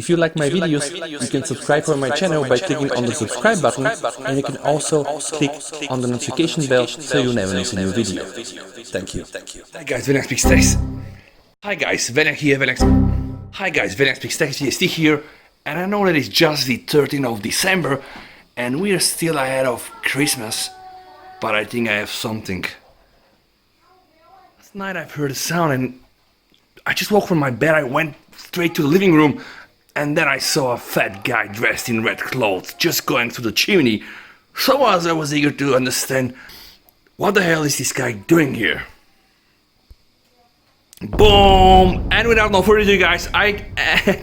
If you like my videos, you can subscribe for my channel by clicking on the subscribe button, and you can also click on the notification bell so you never miss a new video. Thank you. Hi guys, Velian speaks text. Hi guys, Velian here, Hi guys, Velian speaks text, GST here, and I know that it's just the 13th of December, and we are still ahead of Christmas, but I think I have something. Last night I've heard a sound and I just woke from my bed, I went straight to the living room, and then I saw a fat guy dressed in red clothes just going through the chimney. So as I was eager to understand, what the hell is this guy doing here? Boom! And without no further ado, guys, I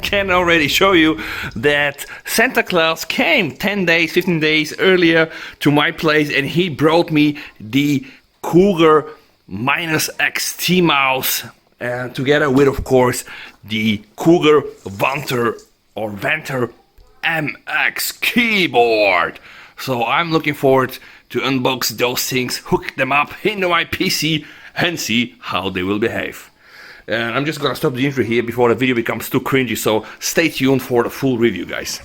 can already show you that Santa Claus came 10 days, 15 days earlier to my place, and he brought me the Cougar Minox XT mouse, together with, of course, the Cougar Vantar MX keyboard. So I'm looking forward to unbox those things, hook them up into my PC, and see how they will behave. And I'm just gonna stop the intro here before the video becomes too cringy, so stay tuned for the full review, guys.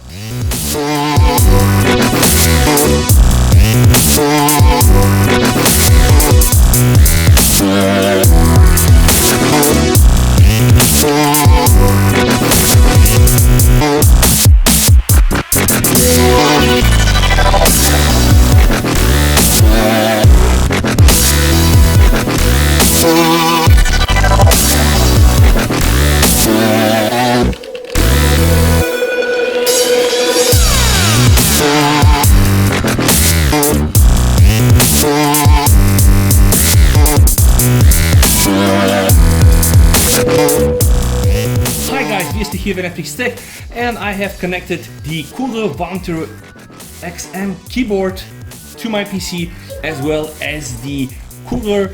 Here with Netflix Tech, and I have connected the Cougar Vantar XM keyboard to my PC, as well as the Cougar,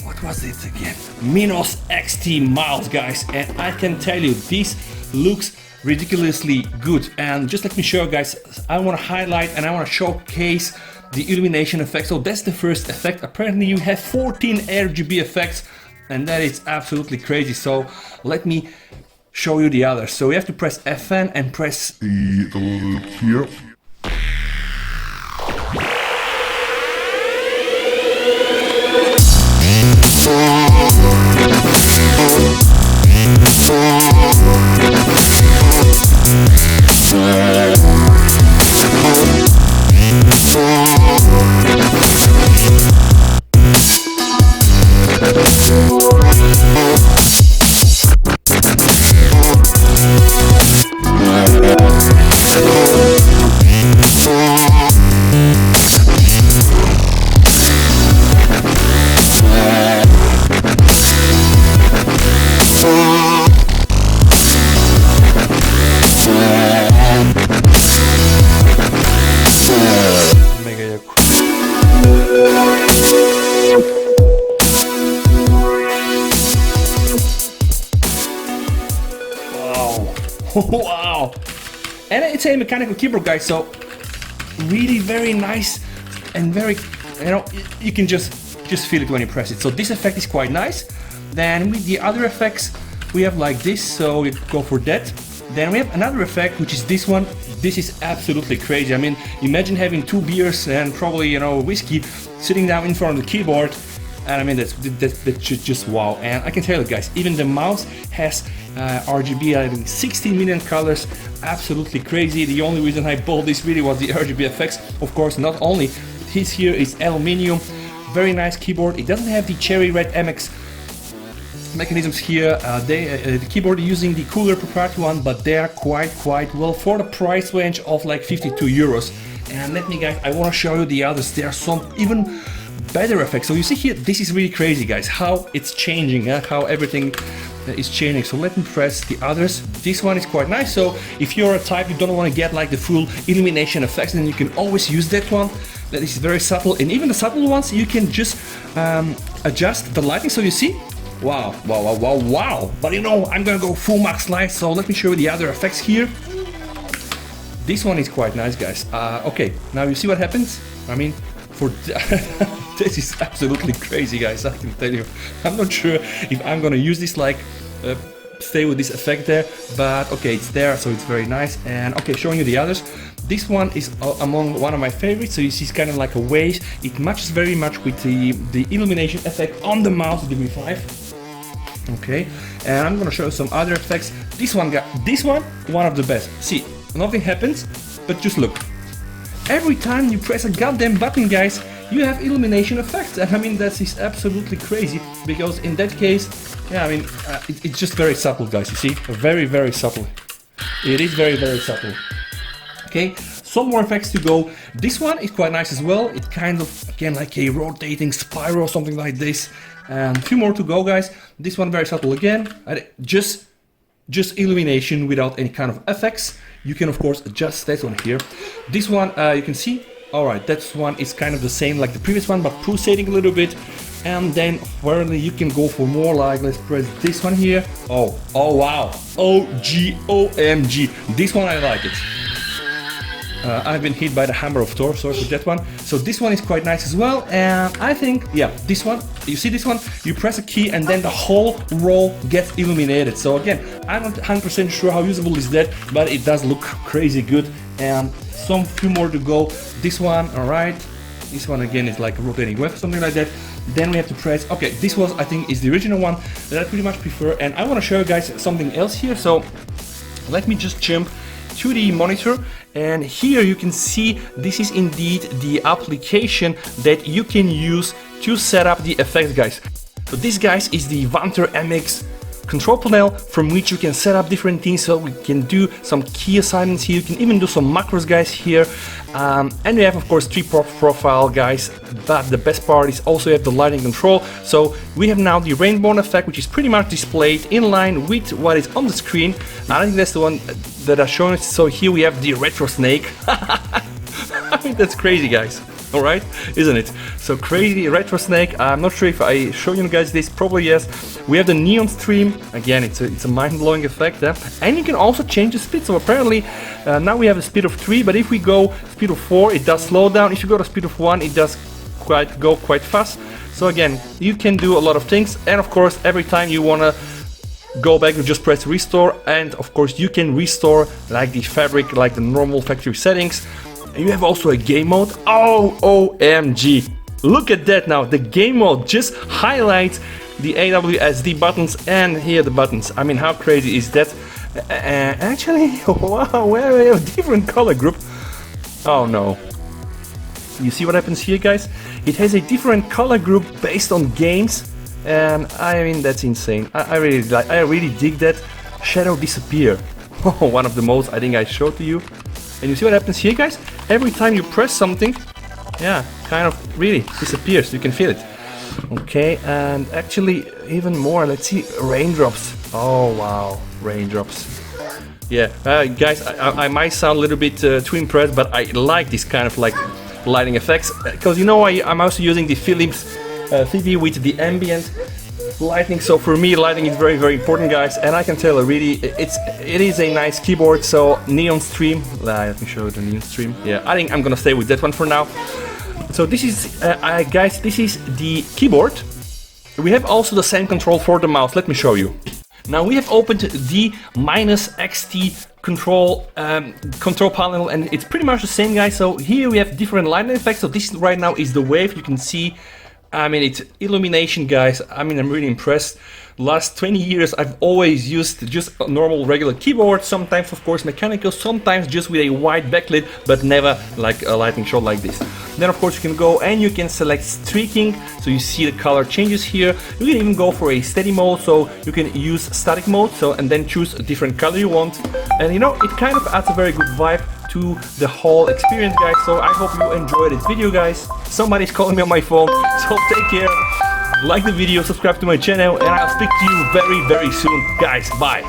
what was it again? Minos XT mouse, guys, and I can tell you this looks ridiculously good. And just let me show you guys, I want to highlight and I want to showcase the Illumination Effect. So that's the first effect. Apparently you have 14 RGB effects, and that is absolutely crazy. So let me show you the others. So we have to press Fn and press the little here. Wow! And it's a mechanical keyboard, guys, so really very nice and very, you can just feel it when you press it. So this effect is quite nice. Then with the other effects, we have like this, so we go for that. Then we have another effect, which is this one. This is absolutely crazy. I mean, imagine having 2 beers and probably, whiskey sitting down in front of the keyboard. And I mean, that's just wow. And I can tell you guys, even the mouse has RGB, I think 16 million colors, absolutely crazy. The only reason I bought this really was the RGB effects. Of course, not only, his here is aluminium, very nice keyboard. It doesn't have the cherry red MX mechanisms here. The keyboard using the Cougar proprietary one, but they are quite well for the price range of like 52 euros. And let me guys, I want to show you the others. There are some even better effects. So you see here, this is really crazy, guys, how it's changing, how everything is changing. So let me press the others. This one is quite nice. So if you're a type you don't want to get like the full illumination effects, then you can always use that one. That is very subtle, and even the subtle ones you can just adjust the lighting. So you see, wow. But I'm gonna go full max light, so let me show you the other effects here. This one is quite nice, guys. Okay, now you see what happens. I mean, for this is absolutely crazy, guys. I can tell you. I'm not sure if I'm gonna use this like stay with this effect there, but okay, it's there, so it's very nice. And okay, showing you the others. This one is among one of my favorites. So you see, it's kind of like a wave. It matches very much with the Illumination Effect on the mouse. Give me 5. Okay, and I'm gonna show you some other effects. This one, one of the best. See, nothing happens, but just look. Every time you press a goddamn button, guys, you have Illumination Effect. And I mean, that is absolutely crazy, because in that case, yeah, I mean, it's just very subtle, guys. You see, very, very subtle. It is very, very subtle. Okay, some more effects to go. This one is quite nice as well. It's kind of, again, like a rotating spiral, something like this. And a few more to go, guys. This one very subtle again. Just illumination without any kind of effects. You can of course adjust that one here. This one you can see. All right, that one is kind of the same like the previous one, but pulsating a little bit. And then finally you can go for more, like let's press this one here. Oh wow, OMG. This one I like it. I've been hit by the hammer of Thor, sorry for that one. So this one is quite nice as well, and I think, yeah, this one, you see this one, you press a key and then the whole roll gets illuminated. So again, I'm not 100% sure how usable is that, but it does look crazy good. And some few more to go. This one, all right, this one again is like a rotating wave, something like that. Then we have to press, okay, this was, I think, is the original one that I pretty much prefer. And I want to show you guys something else here. So let me just jump to the monitor, and here you can see this is indeed the application that you can use to set up the effects, guys. So this, guys, is the Vantar MX control panel from which you can set up different things. So we can do some key assignments here. You can even do some macros, guys, here. And we have, of course, 3 profile, guys, but the best part is also you have the lighting control. So we have now the rainbow effect, which is pretty much displayed in line with what is on the screen. I think that's the one that I've shown it. So here we have the retro snake. I mean, that's crazy, guys. All right, isn't it? So crazy retro snake. I'm not sure if I show you guys this, probably yes. We have the neon stream. Again, it's a mind-blowing effect. And you can also change the speed. So apparently now we have a speed of 3, but if we go speed of 4, it does slow down. If you go to speed of 1, it does go quite fast. So again, you can do a lot of things. And of course, every time you wanna go back, you just press restore, and of course you can restore like the fabric, like the normal factory settings. You have also a game mode. Oh, OMG. Look at that now. The game mode just highlights the AWSD buttons and here the buttons. I mean, how crazy is that? Actually, wow, we have a different color group. Oh no. You see what happens here, guys? It has a different color group based on games. And I mean, that's insane. I really dig that. Shadow disappear. One of the most I think I showed to you. And you see what happens here, guys? Every time you press something, yeah, kind of really disappears. You can feel it. Okay, and actually even more. Let's see, raindrops. Oh wow, raindrops. Yeah, guys, I might sound a little bit too impressed, but I like this kind of like lighting effects because you know I'm also using the Philips TV with the ambient lighting. So for me, lighting is very, very important, guys, and I can tell really it is a nice keyboard. So neon stream, let me show you the neon stream. Yeah, I think I'm gonna stay with that one for now. So this is guys, this is the keyboard. We have also the same control for the mouse. Let me show you. Now we have opened the Minos XT control panel, and it's pretty much the same, guys. So here we have different lighting effects. So this right now is the wave. You can see, I mean, it's illumination, guys. I mean, I'm really impressed. Last 20 years, I've always used just a normal regular keyboard, sometimes of course mechanical, sometimes just with a white backlit, but never like a lighting show like this. Then of course you can go and you can select streaking, so you see the color changes here. You can even go for a steady mode, so you can use static mode, so and then choose a different color you want. And you know, it kind of adds a very good vibe to the whole experience, guys. So I hope you enjoyed this video, guys. Somebody's calling me on my phone, so take care. Like the video, subscribe to my channel, and I'll speak to you very, very soon. Guys, bye.